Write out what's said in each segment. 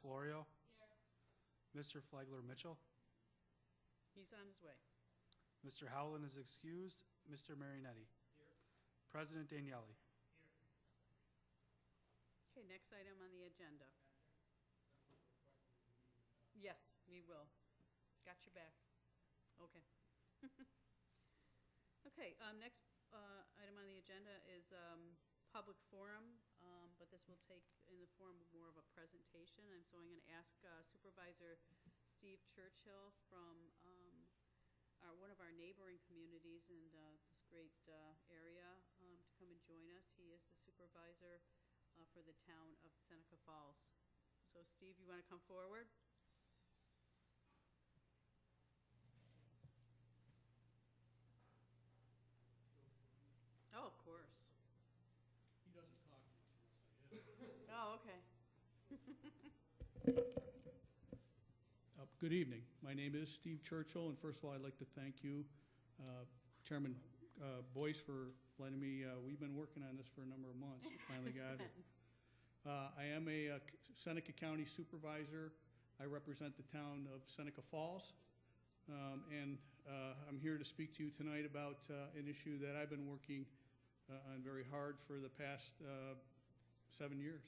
Florio. Mr. Flagler Mitchell. He's on his way. Mr. Howland is excused. Mr. Marinetti. President Daniele. Okay, next item on the agenda. Yes, we will. Got your back. Okay. Okay, next item on the agenda is public forum, but this will take in the form of more of a presentation. And so I'm going to ask Supervisor Steve Churchill from one of our neighboring communities in this great area to come and join us. He is the supervisor for the town of Seneca Falls. So Steve, you want to come forward? Oh, of course. He doesn't talk much unless I hit him. Oh, okay. Good evening. My name is Steve Churchill, and first of all, I'd like to thank you, Chairman Boyce, for letting me. We've been working on this for a number of months. Finally got it. I am a Seneca County supervisor. I represent the town of Seneca Falls, and I'm here to speak to you tonight about an issue that I've been working on very hard for the past 7 years.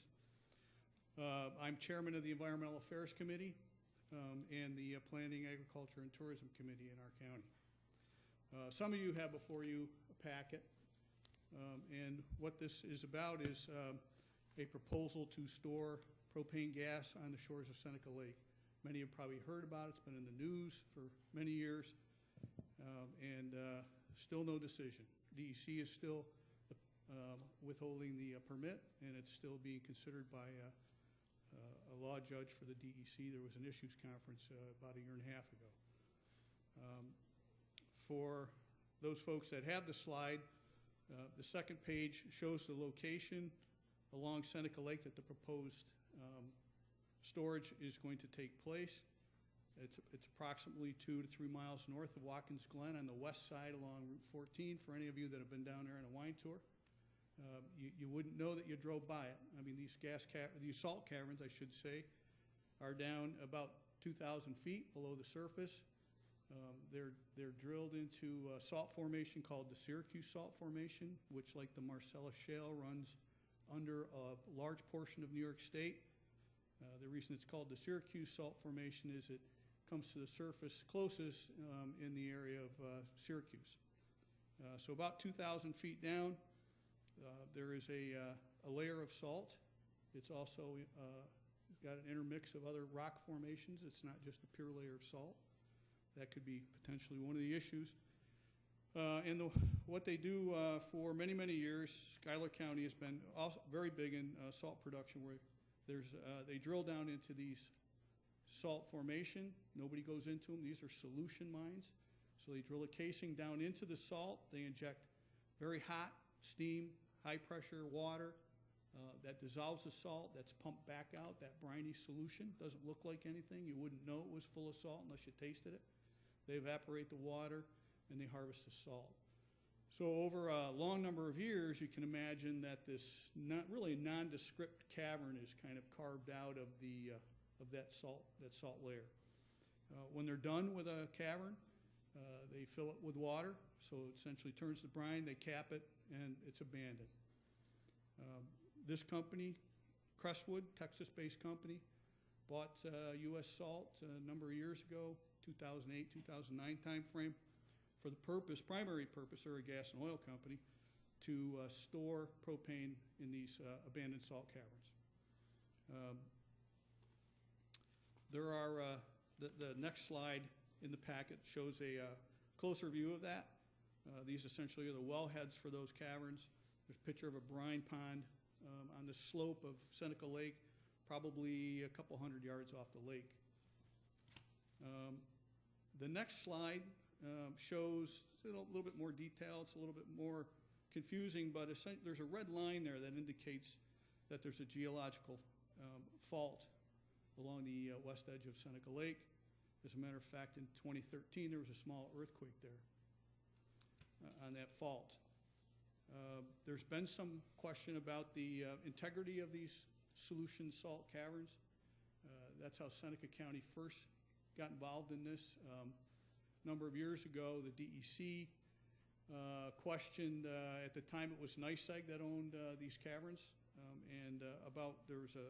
I'm chairman of the Environmental Affairs Committee and the Planning, Agriculture, and Tourism Committee in our county. Some of you have before you a packet, and what this is about is a proposal to store propane gas on the shores of Seneca Lake. Many have probably heard about it. It's been in the news for many years, and still no decision. DEC is still withholding the permit, and it's still being considered by a law judge for the DEC. There was an issues conference about a year and a half ago. For those folks that have the slide, the second page shows the location along Seneca Lake that the proposed storage is going to take place. It's approximately 2 to 3 miles north of Watkins Glen on the west side along Route 14. For any of you that have been down there on a wine tour, you wouldn't know that you drove by it. I mean, these salt caverns, I should say, are down about 2,000 feet below the surface. They're drilled into a salt formation called the Syracuse Salt Formation, which, like the Marcellus Shale, runs under a large portion of New York State. The reason it's called the Syracuse Salt Formation is it comes to the surface closest in the area of Syracuse. So about 2,000 feet down, there is a layer of salt. It's also got an intermix of other rock formations. It's not just a pure layer of salt. That could be potentially one of the issues. And what they do for many, many years, Schuyler County has been also very big in salt production, where they drill down into these salt formation. Nobody goes into them. These are solution mines. So they drill a casing down into the salt. They inject very hot steam, high pressure water that dissolves the salt. That's pumped back out. That briny solution doesn't look like anything. You wouldn't know it was full of salt unless you tasted it. They evaporate the water and they harvest the salt. So over a long number of years, you can imagine that this really nondescript cavern is kind of carved out of that salt layer. When they're done with a cavern, they fill it with water, so it essentially turns to brine. They cap it, and it's abandoned. This company, Crestwood, Texas-based company, bought U.S. Salt a number of years ago, 2008, 2009 timeframe, for the primary purpose, they're a gas and oil company, to store propane in these abandoned salt caverns. There are, the next slide in the packet shows a closer view of that. These essentially are the wellheads for those caverns. There's a picture of a brine pond on the slope of Seneca Lake, probably a couple hundred yards off the lake. The next slide shows a little bit more detail. It's a little bit more confusing, but there's a red line there that indicates that there's a geological fault along the west edge of Seneca Lake. As a matter of fact, in 2013, there was a small earthquake there on that fault. There's been some question about the integrity of these solution salt caverns. That's how Seneca County first got involved in this. A number of years ago, the DEC questioned, at the time it was NYSEG that owned these caverns, and there was a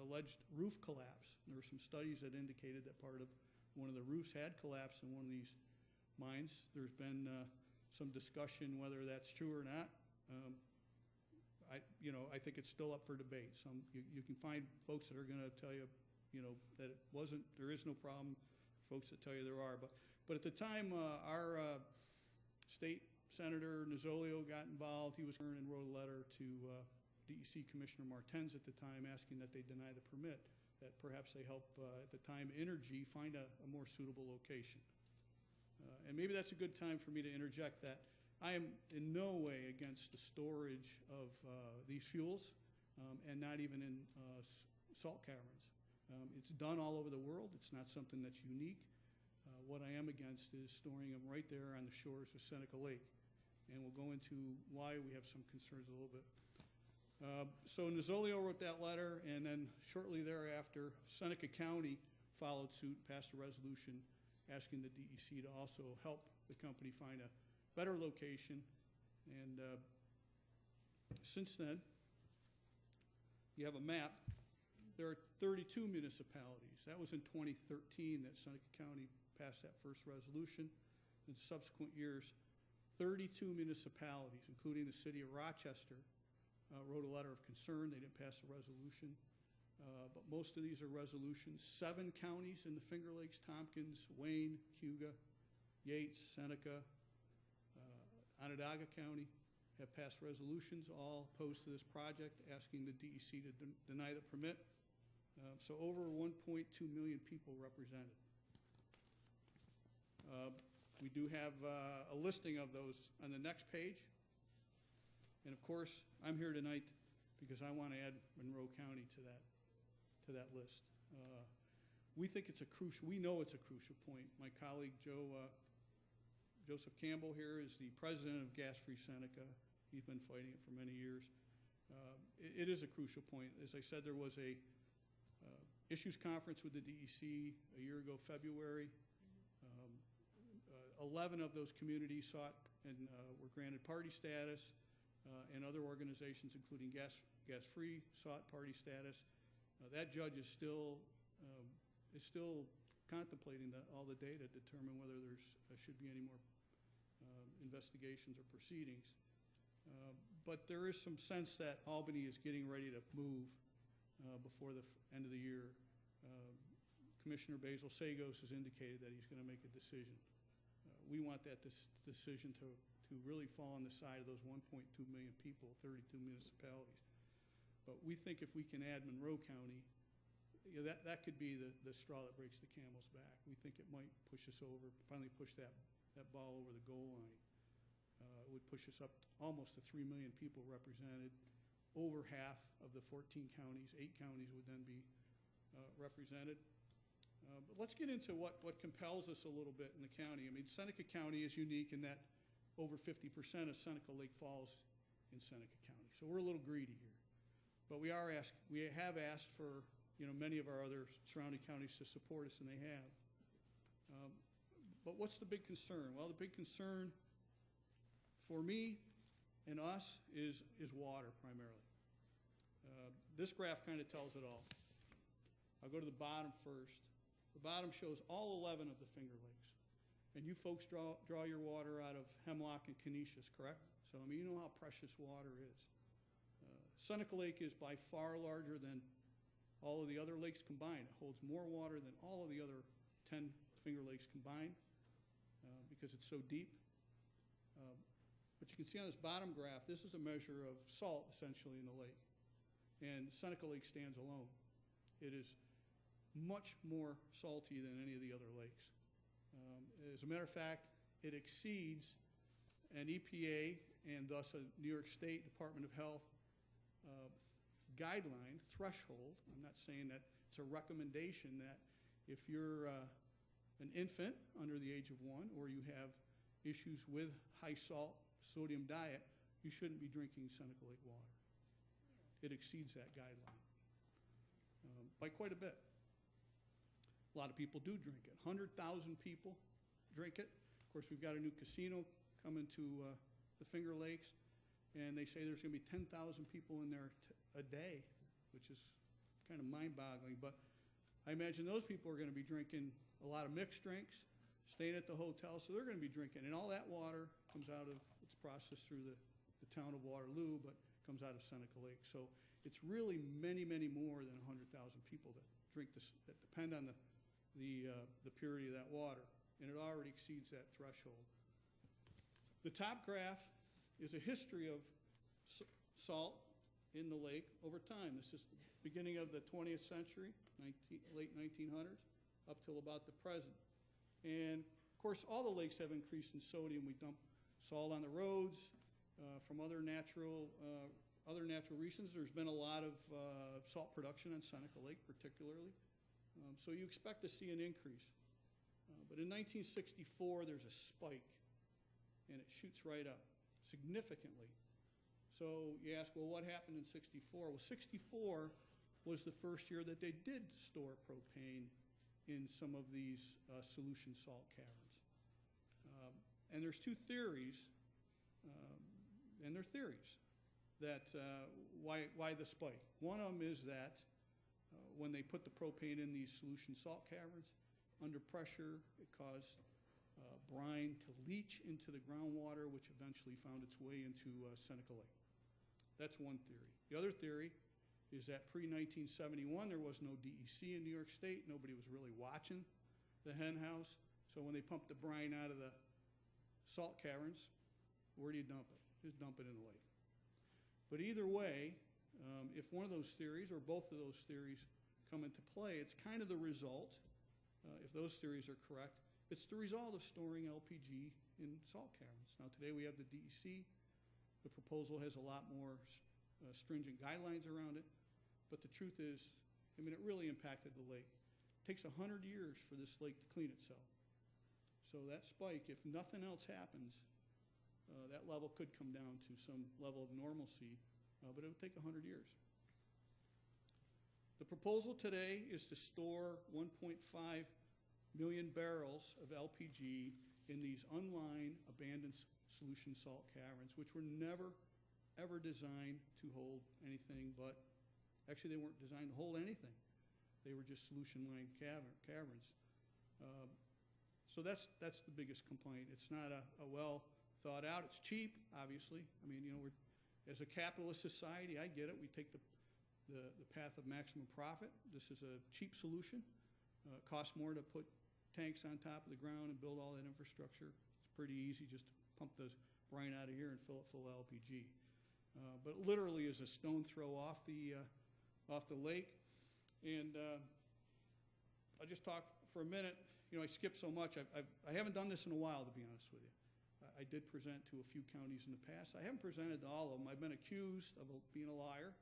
alleged roof collapse. There were some studies that indicated that part of one of the roofs had collapsed in one of these mines. There's been some discussion whether that's true or not. I think it's still up for debate. You can find folks that are going to tell you, that it wasn't. There is no problem. Folks that tell you there are. But at the time, our state senator Nozzolio got involved. He was and wrote a letter to DEC Commissioner Martens at the time, asking that they deny the permit. That perhaps they help at the time Energy find a more suitable location. And maybe that's a good time for me to interject that I am in no way against the storage of these fuels, and not even in salt caverns. It's done all over the world. It's not something that's unique. What I am against is storing them right there on the shores of Seneca Lake. And we'll go into why we have some concerns a little bit. So Nozzolio wrote that letter, and then shortly thereafter, Seneca County followed suit, passed a resolution asking the DEC to also help the company find a better location. And since then, you have a map. There are 32 municipalities. That was in 2013 that Seneca County passed that first resolution. In subsequent years, 32 municipalities, including the city of Rochester, wrote a letter of concern. They didn't pass a resolution. But most of these are resolutions. 7 counties in the Finger Lakes, Tompkins, Wayne, Cayuga, Yates, Seneca, Onondaga County have passed resolutions, all opposed to this project, asking the DEC to deny the permit. So over 1.2 million people represented. We do have a listing of those on the next page. And of course, I'm here tonight because I want to add Monroe County to that list. We think it's we know it's a crucial point. My colleague Joseph Campbell here is the president of Gas Free Seneca. He's been fighting it for many years. It is a crucial point. As I said, there was a issues conference with the DEC a year ago, February. 11 of those communities sought and were granted party status, and other organizations, including Gas Free, sought party status. That judge is still contemplating all the data to determine whether there should be any more investigations or proceedings. But there is some sense that Albany is getting ready to move before the end of the year. Commissioner Basil Sagos has indicated that he's going to make a decision. We want that decision to really fall on the side of those 1.2 million people, 32 municipalities. But we think if we can add Monroe County, that could be the straw that breaks the camel's back. We think it might push us over, finally push that ball over the goal line. It would push us up almost to 3 million people represented. Over half of the 14 counties, 8 counties would then be represented. But let's get into what compels us a little bit in the county. I mean, Seneca County is unique in that over 50% of Seneca Lake falls in Seneca County. So we're a little greedy here. But we have asked for many of our other surrounding counties to support us, and they have. But what's the big concern? Well, the big concern for me and us is water primarily. This graph kind of tells it all. I'll go to the bottom first. The bottom shows all 11 of the Finger Lakes. And you folks draw your water out of Hemlock and Canisius, correct? So, I mean, you know how precious water is. Seneca Lake is by far larger than all of the other lakes combined. It holds more water than all of the other 10 Finger Lakes combined because it's so deep. But you can see on this bottom graph, this is a measure of salt, essentially, in the lake. And Seneca Lake stands alone. It is much more salty than any of the other lakes. As a matter of fact, it exceeds an EPA and thus a New York State Department of Health guideline threshold. I'm not saying that it's a recommendation that if you're an infant under the age of 1 or you have issues with high salt sodium diet, you shouldn't be drinking Seneca Lake water. It exceeds that guideline by quite a bit. A lot of people do drink it. 100,000 people drink it. Of course, we've got a new casino coming to the Finger Lakes, and they say there's going to be 10,000 people in there a day, which is kind of mind-boggling. But I imagine those people are going to be drinking a lot of mixed drinks, staying at the hotel, so they're going to be drinking. And all that water comes out of, it's processed through the town of Waterloo, but comes out of Seneca Lake. So it's really many, many more than 100,000 people that drink this, that depend on the purity of that water, and it already exceeds that threshold. The top graph is a history of salt in the lake over time. This is the beginning of the 20th century, late 1900s, up till about the present. And of course, all the lakes have increased in sodium. We dump salt on the roads from other natural reasons. There's been a lot of salt production on Seneca Lake, particularly. So you expect to see an increase. But in 1964, there's a spike, and it shoots right up significantly. So you ask, well, what happened in 64? Well, 64 was the first year that they did store propane in some of these solution salt caverns. And there's two theories, that why the spike. One of them is that when they put the propane in these solution salt caverns, under pressure, it caused brine to leach into the groundwater, which eventually found its way into Seneca Lake. That's one theory. The other theory is that pre-1971, there was no DEC in New York State. Nobody was really watching the hen house. So when they pumped the brine out of the salt caverns, where do you dump it? Just dump it in the lake. But either way, if one of those theories or both of those theories come into play, it's kind of the result, if those theories are correct, it's the result of storing LPG in salt caverns. Now today we have the DEC. The proposal has a lot more stringent guidelines around it, but the truth is, I mean, it really impacted the lake. It takes 100 years for this lake to clean itself. So that spike, if nothing else happens, that level could come down to some level of normalcy, but it would take 100 years. The proposal today is to store 1.5 million barrels of LPG in these unlined, abandoned solution salt caverns, which were never, ever designed to hold anything but, actually they weren't designed to hold anything. They were just solution-lined caverns. So that's the biggest complaint. It's not a well thought out. It's cheap, obviously. I mean, you know, as a capitalist society, I get it. We take the path of maximum profit. This is a cheap solution. It costs more to put tanks on top of the ground and build all that infrastructure. It's pretty easy just to pump the brine out of here and fill it full of LPG. But it literally is a stone throw off the lake. And I'll just talk for a minute. You know, I skipped so much. I haven't done this in a while, to be honest with you. I did present to a few counties in the past. I haven't presented to all of them. I've been accused of being a liar.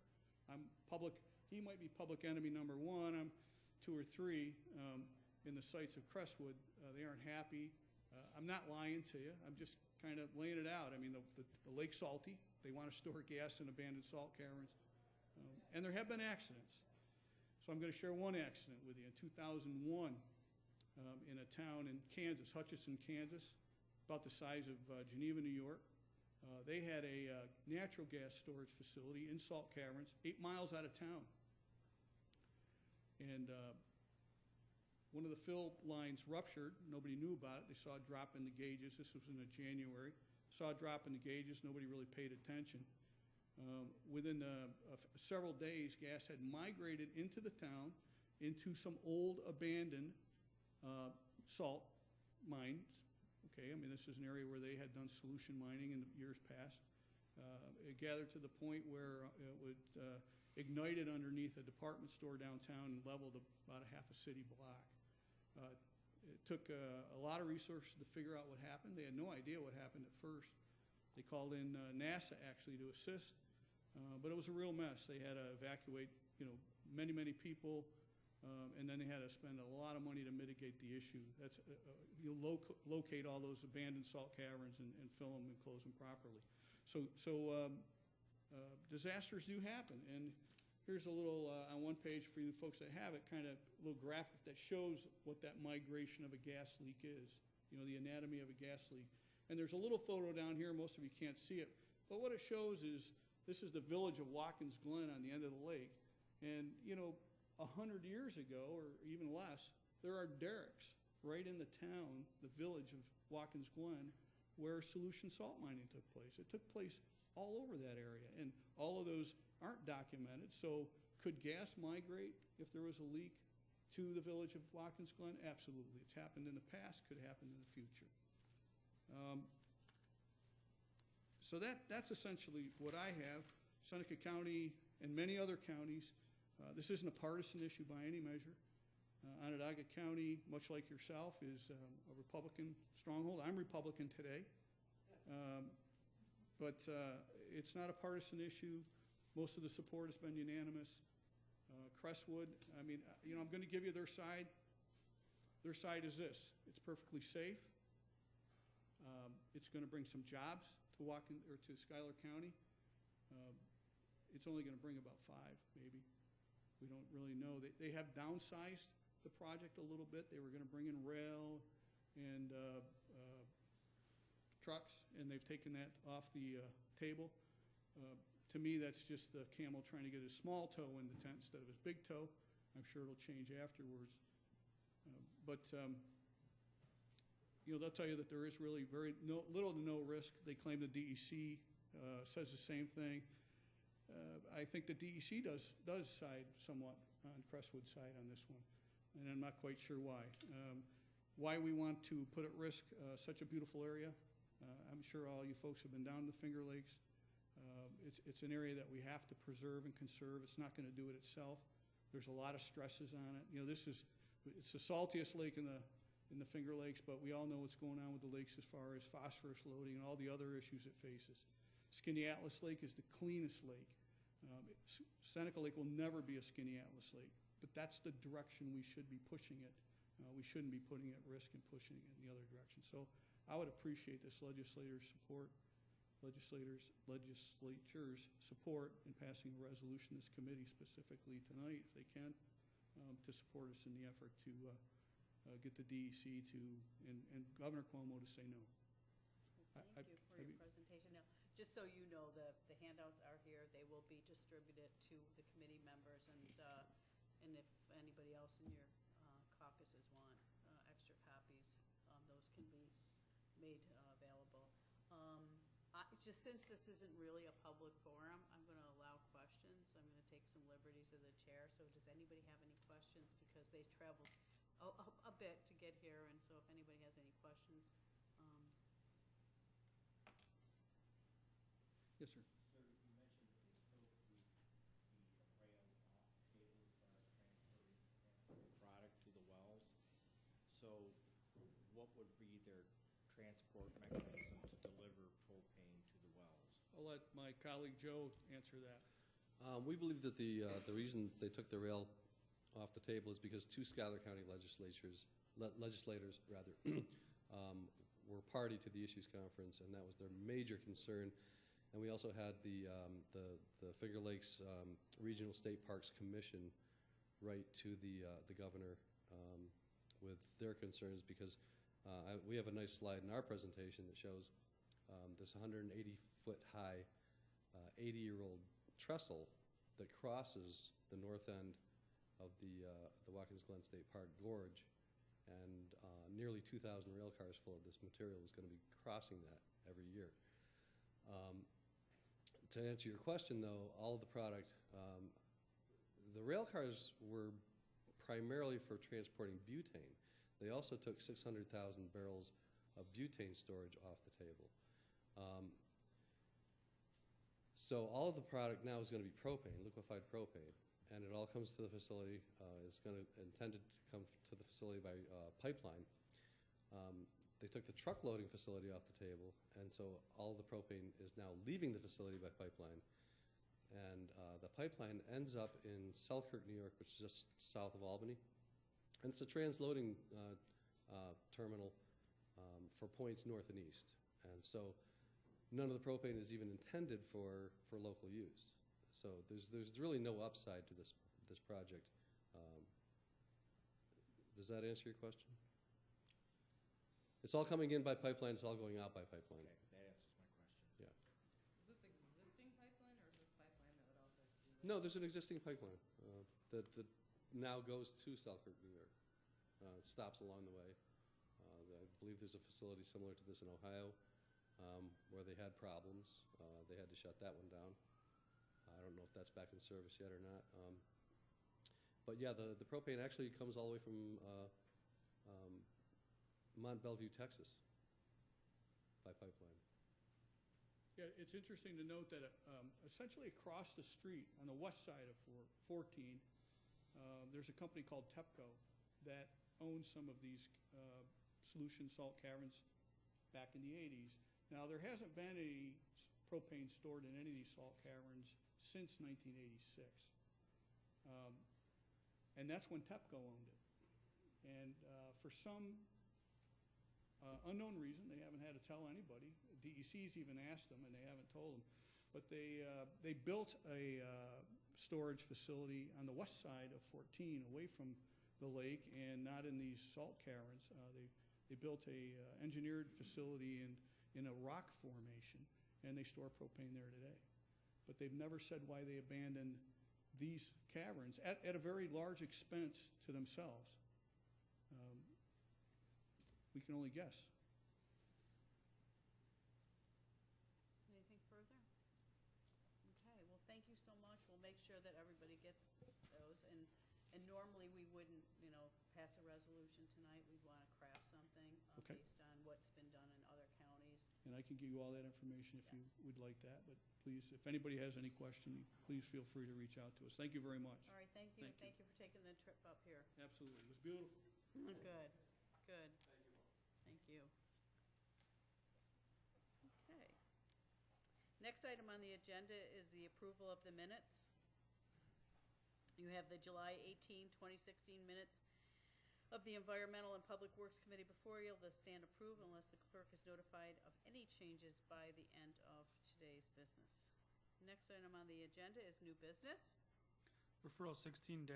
He might be public enemy number one. I'm 2 or 3 in the sites of Crestwood. They aren't happy. I'm not lying to you. I'm just kind of laying it out. I mean, the lake's salty. They want to store gas in abandoned salt caverns. And there have been accidents. So I'm going to share one accident with you. In 2001, in a town in Kansas, Hutchinson, Kansas, about the size of Geneva, New York, they had a natural gas storage facility in salt caverns 8 miles out of town. And one of the fill lines ruptured. Nobody knew about it. They saw a drop in the gauges. This was in January. Saw a drop in the gauges. Nobody really paid attention. Within several days, gas had migrated into the town, into some old abandoned salt mines. Okay, I mean, this is an area where they had done solution mining in the years past. It gathered to the point where it would ignited underneath a department store downtown and leveled about a half a city block. It took a lot of resources to figure out what happened. They had no idea what happened at first. They called in NASA actually to assist, but it was a real mess. They had to evacuate, you know, many, many people. And then they had to spend a lot of money to mitigate the issue. That's you locate all those abandoned salt caverns and fill them and close them properly. So disasters do happen, and here's a little, on one page for you folks that have it, kind of a little graphic that shows what that migration of a gas leak is, the anatomy of a gas leak. And there's a little photo down here, most of you can't see it, but what it shows is, this is the village of Watkins Glen on the end of the lake. And, 100 years ago, or even less, there are derricks right in the town, the village of Watkins Glen, where solution salt mining took place. It took place all over that area, and all of those aren't documented. So could gas migrate if there was a leak to the village of Watkins Glen? Absolutely. It's happened in the past, could happen in the future. So that's essentially what I have. Seneca County and many other counties, this isn't a partisan issue by any measure. Onondaga County, much like yourself, is a Republican stronghold. I'm Republican today. But it's not a partisan issue. Most of the support has been unanimous. Crestwood, I mean, I'm going to give you their side. Their side is this: it's perfectly safe. It's going to bring some jobs to Schuyler County. It's only going to bring about 5, maybe. We don't really know. They have downsized the project a little bit. They were going to bring in rail and trucks, and they've taken that off the table. To me, that's just the camel trying to get his small toe in the tent instead of his big toe. I'm sure it'll change afterwards. But they'll tell you that there is really little to no risk. They claim the DEC says the same thing. I think the DEC does side somewhat on Crestwood's side on this one, and I'm not quite sure why. Why we want to put at risk such a beautiful area, I'm sure all you folks have been down to the Finger Lakes. It's an area that we have to preserve and conserve. It's not going to do it itself. There's a lot of stresses on it. It's the saltiest lake in the Finger Lakes, but we all know what's going on with the lakes as far as phosphorus loading and all the other issues it faces. Skinny Atlas Lake is the cleanest lake. Seneca Lake will never be a Skinny Atlas Lake, but that's the direction we should be pushing it. We shouldn't be putting it at risk and pushing it in the other direction. So I would appreciate this legislature's support in passing a resolution, this committee specifically tonight, if they can, to support us in the effort to get the DEC and Governor Cuomo to say no. Thank you for your presentation. Now, just so you know, the handouts are here. They will be distributed to the committee members, and if anybody else in your caucuses want extra copies, those can be made available. Just since this isn't really a public forum, I'm going to allow questions. I'm going to take some liberties as the chair. So does anybody have any questions? Because they've traveled a bit to get here, and so if anybody has any questions. Yes, sir. Sir, you mentioned that they took the rail off the table as far as transporting product to the wells. So what would be their transport mechanism to deliver propane to the wells? I'll let my colleague Joe answer that. We believe that the reason they took the rail off the table is because 2 Schuyler County legislators were party to the issues conference, and that was their major concern. And we also had the Finger Lakes Regional State Parks Commission write to the governor with their concerns, because we have a nice slide in our presentation that shows this 180-foot high, 80-year-old trestle that crosses the north end of the Watkins Glen State Park Gorge, and nearly 2,000 rail cars full of this material is going to be crossing that every year. To answer your question, though, all of the product, the rail cars were primarily for transporting butane. They also took 600,000 barrels of butane storage off the table. So all of the product now is going to be propane, liquefied propane, and it all comes to the facility. It's intended to come to the facility by pipeline. They took the truck loading facility off the table, and so all of the propane is now leaving the facility by pipeline. And the pipeline ends up in Selkirk, New York, which is just south of Albany. And it's a transloading terminal for points north and east. And so none of the propane is even intended for local use. So there's really no upside to this project. Does that answer your question? It's all coming in by pipeline, it's all going out by pipeline. Okay, that answers my question. Yeah. Is this existing pipeline, or is this pipeline that would also have to be? No, there's an existing pipeline that now goes to Selkirk, New York. It stops along the way. I believe there's a facility similar to this in Ohio where they had problems. They had to shut that one down. I don't know if that's back in service yet or not. But yeah, the propane actually comes all the way from Mont Belvieu, Texas, by pipeline. Yeah, it's interesting to note that essentially across the street on the west side of 14, there's a company called TEPCO that owns some of these solution salt caverns back in the 80s. Now, there hasn't been any propane stored in any of these salt caverns since 1986. And that's when TEPCO owned it. And for some unknown reason, they haven't had to tell anybody. DEC's even asked them, and they haven't told them. But they built a storage facility on the west side of 14, away from the lake and not in these salt caverns. They built a engineered facility in a rock formation, and they store propane there today. But they've never said why they abandoned these caverns at a very large expense to themselves. We can only guess. Anything further? Okay, well, thank you so much. We'll make sure that everybody gets those. And normally we wouldn't, pass a resolution tonight. We'd want to craft something Okay. based on what's been done in other counties. And I can give you all that information if you would like that. But please, if anybody has any question, please feel free to reach out to us. Thank you very much. All right, thank you. Thank you. Thank you for taking the trip up here. Absolutely. It was beautiful. Good, good. Thank you. Okay. Next item on the agenda is the approval of the minutes. You have the July 18, 2016 minutes of the Environmental and Public Works Committee before you. They'll stand approved unless the clerk is notified of any changes by the end of today's business. Next item on the agenda is new business. Referral 16-0269.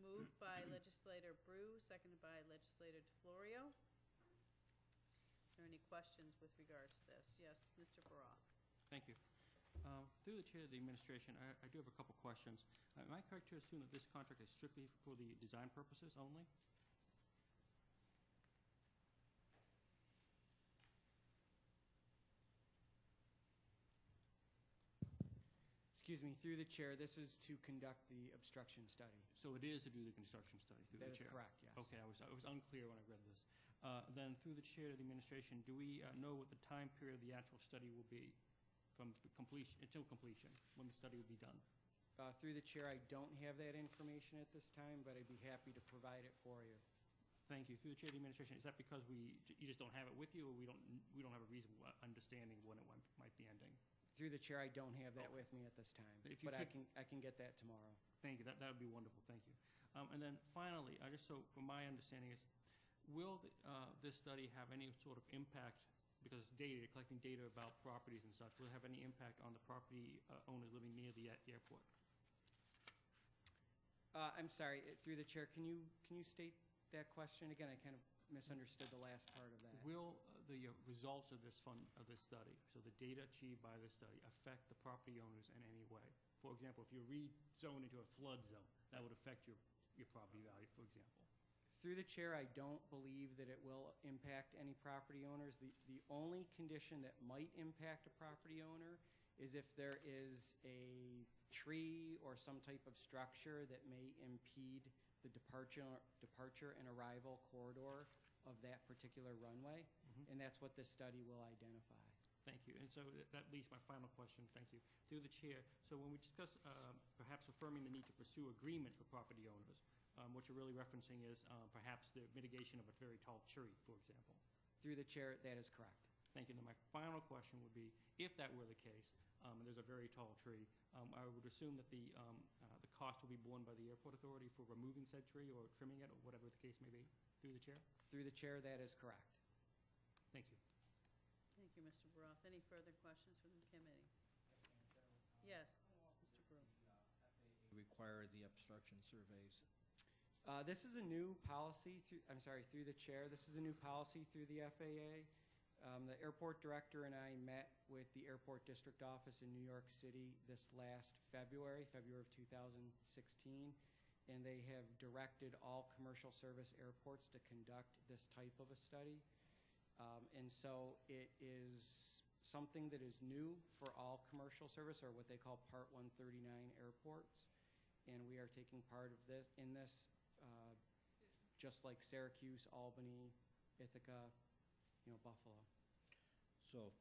Moved by Legislator Brew, seconded by Legislator DeFlorio. Are there any questions with regards to this? Yes, Mr. Baroff. Thank you. Through the chair of the administration, I do have a couple questions. Am I correct to assume that this contract is strictly for the design purposes only? Excuse me, through the chair, this is to conduct the obstruction study. So it is to do the construction study through That the is chair? correct, yes. Okay, I was unclear when I read this. Then through the chair of the administration, do we know what the time period of the actual study will be from completion until completion, when the study will be done? Through the chair, I don't have that information at this time, but I'd be happy to provide it for you. Thank you. Through the chair of the administration, is that because you just don't have it with you, or we don't have a reasonable understanding of when it might be ending? Through the chair, I don't have that with me at this time, If you but I could- can get that tomorrow. Thank you. That would be wonderful. Thank you. And then finally, just so from my understanding is, will this study have any sort of impact, because it's data, collecting data about properties and such, will it have any impact on the property owners living near the airport? I'm sorry, through the chair, can you state that question again? I kind of misunderstood the last part of that. Will the results of this study, so the data achieved by this study, affect the property owners in any way? For example, if you rezone into a flood zone, that would affect your property value, for example. Through the chair, I don't believe that it will impact any property owners. The only condition that might impact a property owner is if there is a tree or some type of structure that may impede the departure and arrival corridor of that particular runway, and that's what this study will identify. Thank you. And so that leads my final question. Thank you. Through the chair, so when we discuss perhaps affirming the need to pursue agreements with property owners, what you're really referencing is perhaps the mitigation of a very tall tree, for example. Through the chair, that is correct. Thank you. And then my final question would be, if that were the case, and there's a very tall tree, I would assume that the cost will be borne by the airport authority for removing said tree or trimming it, or whatever the case may be. Through the chair? Through the chair, that is correct. Thank you. Thank you, Mr. Baroff. Any further questions from the committee? Yes, Mr. Brew. Require the obstruction surveys. This is a new policy through the chair. This is a new policy through the FAA. The airport director and I met with the airport district office in New York City this last February of 2016, and they have directed all commercial service airports to conduct this type of a study. And so it is something that is new for all commercial service, or what they call Part 139 airports. And we are taking part of this just like Syracuse, Albany, Ithaca, Buffalo. So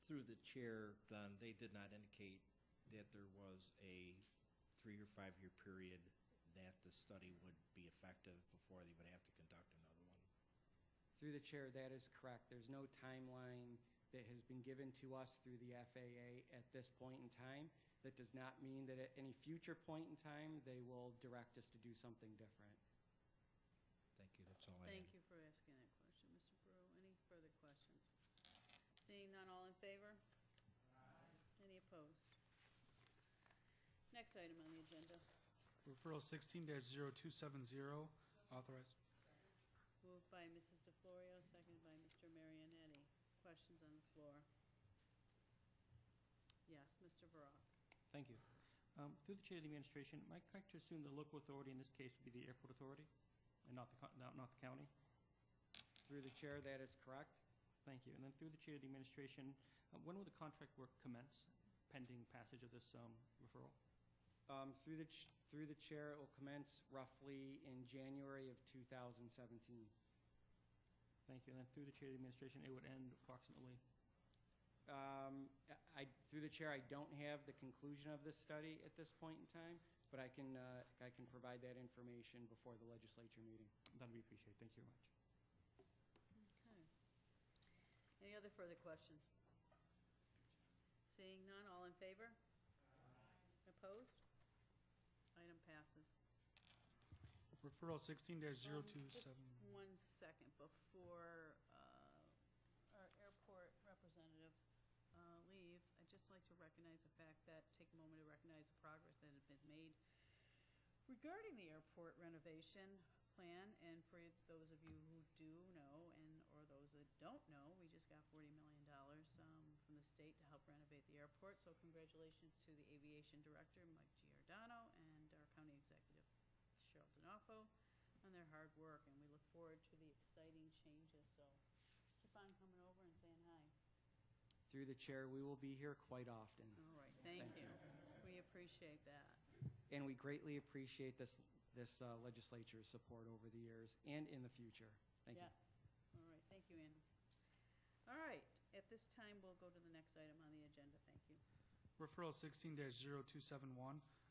through the chair, then, they did not indicate that there was a 3 or 5 year period that the study would be effective before they would have to conduct another one. Through the chair, that is correct. There's no timeline that has been given to us through the FAA at this point in time. That does not mean that at any future point in time, they will direct us to do something different. Thank you, that's all I have. Thank you for asking that question, Mr. Brew. Any further questions? Seeing none, all in favor? Any opposed? Next item on the agenda. Referral 16-0270, authorized. Moved by Mrs. DeFlorio, seconded by Mr. Marianetti. Questions on the floor? Yes, Mr. Barak. Thank you. Through the chair of the administration, am I correct to assume the local authority in this case would be the airport authority and not the county? Through the chair, that is correct. Thank you. And then through the chair of the administration, when will the contract work commence pending passage of this referral? Through the chair, it will commence roughly in January of 2017. Thank you. And then through the chair of the administration, it would end approximately? Through the chair, I don't have the conclusion of this study at this point in time, but I can provide that information before the legislature meeting. That'd be appreciated. Thank you very much. Okay. Any other further questions? Seeing none, all in favor? Opposed? Item passes. Referral 16-0270. Just 1 second before our airport representative leaves, I'd just like to recognize the fact that, take a moment to recognize the progress that has been made regarding the airport renovation plan. And for those of you who do know, or those that don't know, we just got $40 million from the state to help renovate the airport. So congratulations to the aviation director, Mike Giordano, and our county executive, Cheryl D'Onofo, on their hard work. And we look forward to the exciting changes. So keep on coming over and saying hi. Through the chair, we will be here quite often. All right, thank you. We appreciate that. And we greatly appreciate this legislature's support over the years and in the future. Thank you. Yes. All right, thank you, Andy. All right, at this time, we'll go to the next item on the agenda. Thank you. Referral 16-0271,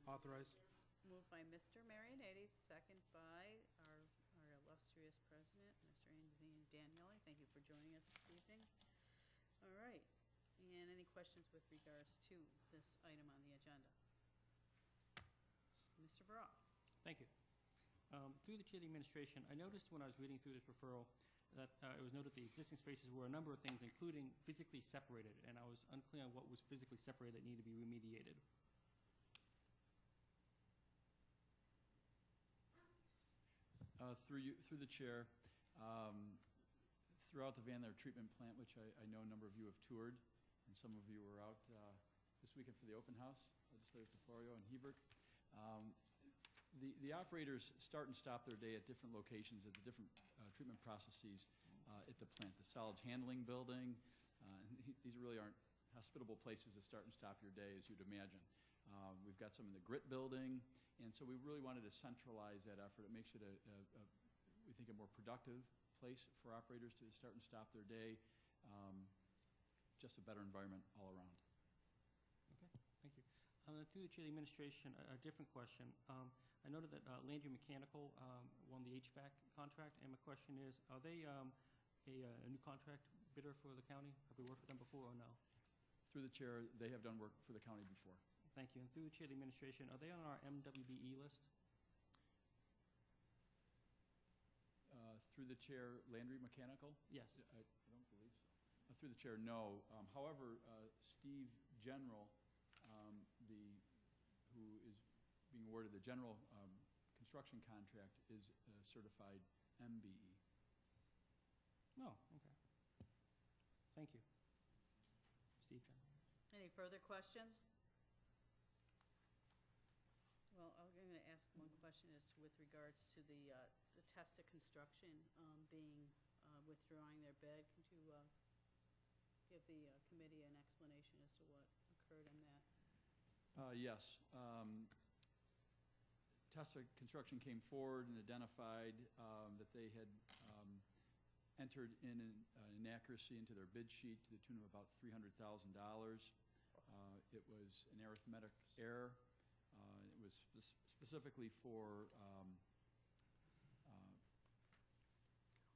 authorized. Moved by Mr. Marianetti, second by our illustrious president, Mr. Anthony Daniele. Thank you for joining us this evening. All right, and any questions with regards to this item on the agenda? Mr. Barak. Thank you. Through the chair of the administration, I noticed when I was reading through this referral that it was noted the existing spaces were a number of things, including physically separated, and I was unclear on what was physically separated that needed to be remediated. Through the chair, throughout the Van Laar treatment plant, which I know a number of you have toured, and some of you were out this weekend for the open house, Legislators DeFlorio and Hebert. The operators start and stop their day at different locations at the different treatment processes at the plant. The solids handling building, these really aren't hospitable places to start and stop your day, as you'd imagine. We've got some in the grit building, and so we really wanted to centralize that effort. It makes it, we think, a more productive place for operators to start and stop their day, just a better environment all around. Okay, thank you. Through the chair of the administration, a different question. I noted that Landry Mechanical won the HVAC contract, and my question is, are they a new contract bidder for the county? Have we worked with them before or no? Through the chair, they have done work for the county before. Thank you. And through the chair of the administration, are they on our MWBE list? Through the chair, Landry Mechanical? Yes. I don't believe so. Through the chair, no. However, Steve General, the the general construction contract is certified MBE. Oh, okay. Thank you. Steve, Jen. Any further questions? Well, I'm going to ask one question as to, with regards to the Testa Construction withdrawing their bid. Could you give the committee an explanation as to what occurred in that? Yes. Testa Construction came forward and identified that they had entered in an inaccuracy into their bid sheet to the tune of about $300,000. It was an arithmetic error. It was specifically for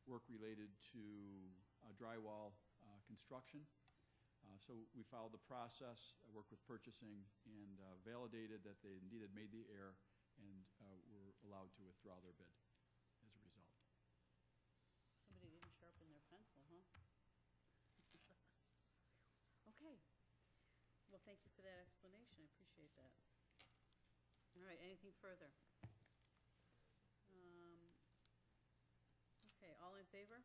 work related to drywall construction. So we followed the process, worked with purchasing, and validated that they indeed had made the error and were allowed to withdraw their bid as a result. Somebody didn't sharpen their pencil, huh? Okay. Well, thank you for that explanation. I appreciate that. All right, anything further? Okay, all in favor?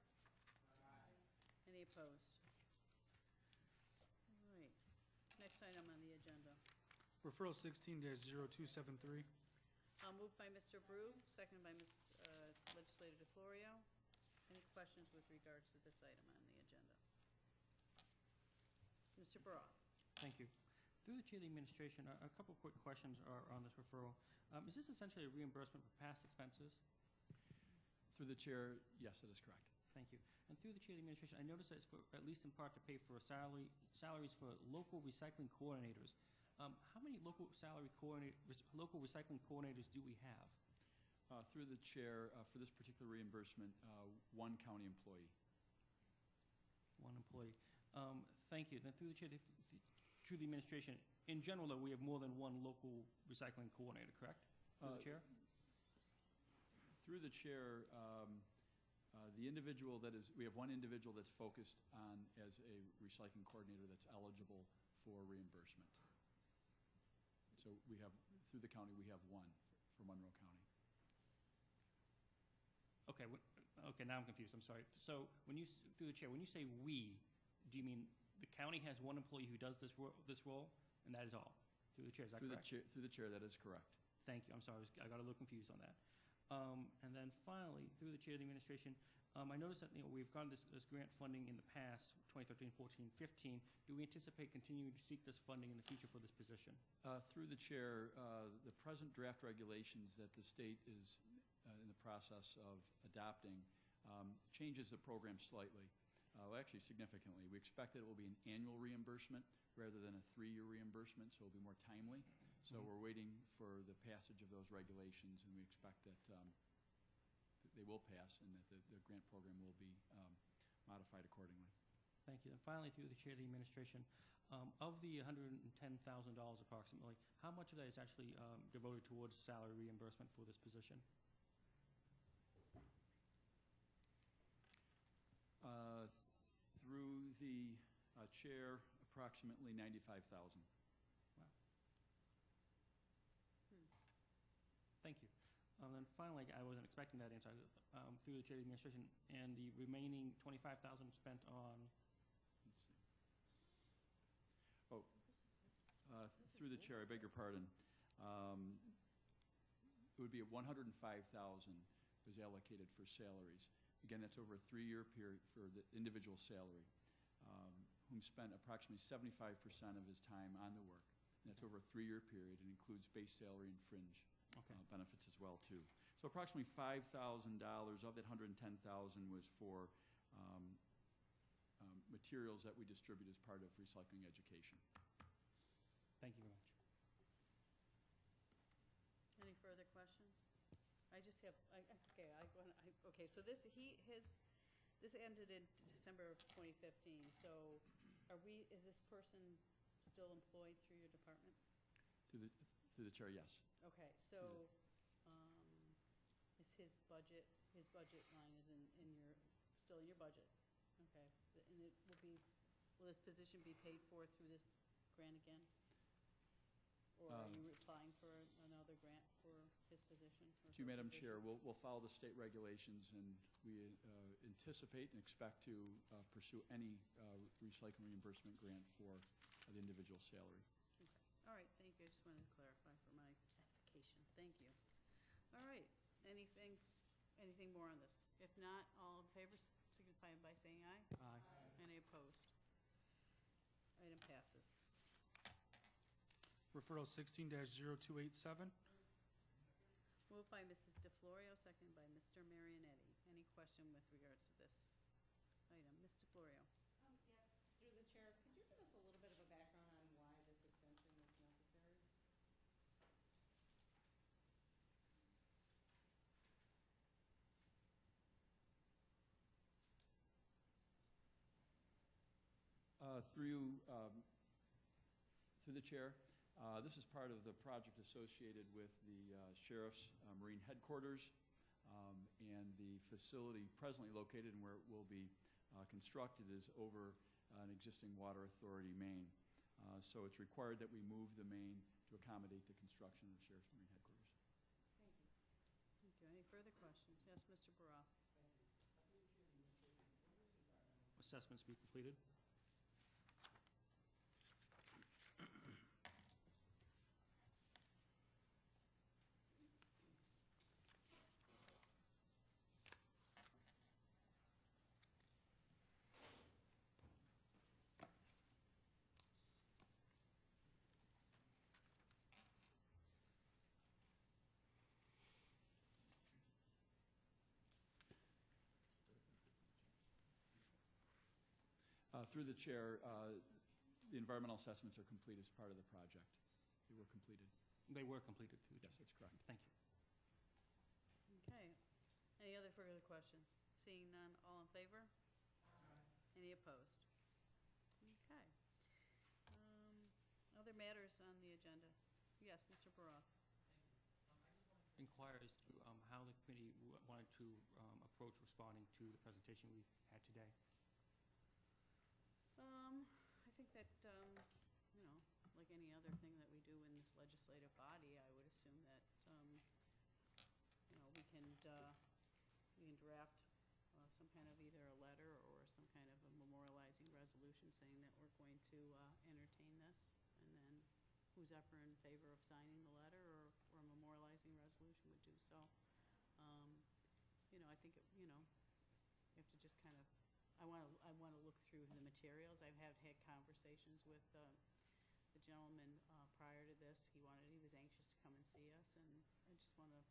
Aye. Any opposed? All right. Next item on the agenda. Referral 16-0273. Moved by Mr. Brew, seconded by Ms. Legislator DeFlorio. Any questions with regards to this item on the agenda? Mr. Brough. Thank you. Through the Chair of the Administration, a couple of quick questions are on this referral. Is this essentially a reimbursement for past expenses? Through the chair, yes, that is correct. Thank you. And through the Chair of the Administration, I noticed that it's for, at least in part, to pay for salaries for local recycling coordinators. How many local recycling coordinators do we have? Through the chair, for this particular reimbursement, one county employee. One employee. Thank you. Then through the Chair, to the Administration, in general, though, we have more than one local recycling coordinator, correct? Through the Chair? Through the chair, the individual that is, we have one individual that's focused on as a recycling coordinator that's eligible for reimbursement. So we have, through the county, we have one for Monroe County. Okay, okay, now I'm confused, I'm sorry. So when you, through the chair, when you say "we," do you mean the county has one employee who does this role, and that is all? Through the chair, is that correct? Through the chair, that is correct. Thank you, I'm sorry, I got a little confused on that. And then finally, through the Chair of the Administration, I noticed that we've gotten this grant funding in the past, 2013, 14, 15. Do we anticipate continuing to seek this funding in the future for this position? Through the chair, the present draft regulations that the state is in the process of adopting changes the program slightly, actually significantly. We expect that it will be an annual reimbursement rather than a 3-year reimbursement, so it will be more timely. So we're waiting for the passage of those regulations, and we expect that they will pass and that the grant program will be modified accordingly. Thank you. And finally, through the Chair of the Administration, of the $110,000 approximately, how much of that is actually devoted towards salary reimbursement for this position? Through the chair, approximately $95,000. Wow. Thank you. And then finally, I wasn't expecting that answer. Through the Chair of the Administration, and the remaining $25,000 spent on. Let's see. Oh, through the chair, I beg your pardon. It would be $105,000 was allocated for salaries. Again, that's over a 3-year period for the individual salary, whom spent approximately 75% of his time on the work. And that's over a 3-year period and includes base salary and fringe benefits as well, too. So approximately $5,000 of that $110,000 was for materials that we distribute as part of recycling education. Thank you very much. Any further questions? I just have, okay, so this ended in December of 2015, so is this person still employed through your department? Through the chair, yes. Okay, so, is his budget line is still in your budget? Okay, and will this position be paid for through this grant again? Or are you applying for another grant for? To you, Madam Chair, we'll follow the state regulations, and we anticipate and expect to pursue any recycling reimbursement grant for the individual salary. Okay. All right, thank you. I just wanted to clarify for my edification. Thank you. All right, anything more on this? If not, all in favor signify by saying aye. Aye. Any opposed? Item passes. Referral 16-0287. Moved by Mrs. DeFlorio, seconded by Mr. Marianetti. Any question with regards to this item? Ms. DeFlorio? Yes, through the chair, could you give us a little bit of a background on why this extension is necessary? Through the chair, this is part of the project associated with the Sheriff's Marine Headquarters, and the facility presently located and where it will be constructed is over an existing water authority main. So it's required that we move the main to accommodate the construction of the Sheriff's Marine Headquarters. Thank you. Thank you. Any further questions? Yes, Mr. Burrell? Assessments be completed. Through the chair, the environmental assessments are complete as part of the project. They were completed. They were completed too. Yes, that's correct. Thank you. Okay. Any other further questions? Seeing none, all in favor? Any opposed? Okay. Other matters on the agenda? Yes, Mr. Burrell? Inquire as to how the committee wanted to approach responding to the presentation we had today. I think that, like any other thing that we do in this legislative body, I would assume that, we can draft some kind of either a letter or some kind of a memorializing resolution saying that we're going to entertain this, and then who's ever in favor of signing the letter or memorializing resolution would do so. I think, you have to just kind of, I want to look through the materials. I have had conversations with the gentleman prior to this. He was anxious to come and see us, and I just want to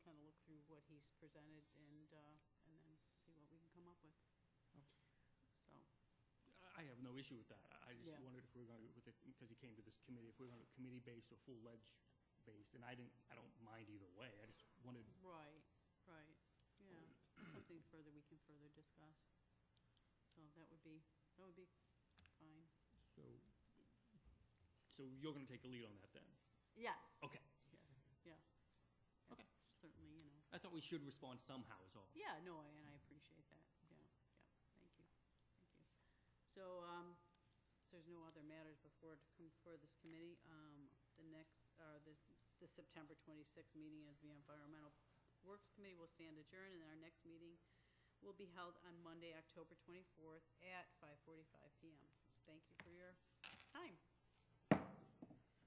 kind of look through what he's presented and then see what we can come up with. Okay. So. I have no issue with that. I just Yeah. wondered if we're going to, because he came to this committee, if we're going to committee-based or full ledge-based, and I don't mind either way. I just wanted. Right. Yeah. Something further we can further discuss. So that would be fine. So you're going to take the lead on that then? Yes. Okay. Yes. Yeah. Okay. Certainly, I thought we should respond somehow is all. Yeah, no, and I appreciate that. Yeah. Thank you. So, since there's no other matters before this committee, the September 26th meeting of the Environmental Works Committee will stand adjourned, and our next meeting will be held on Monday, October 24th at 5:45 p.m.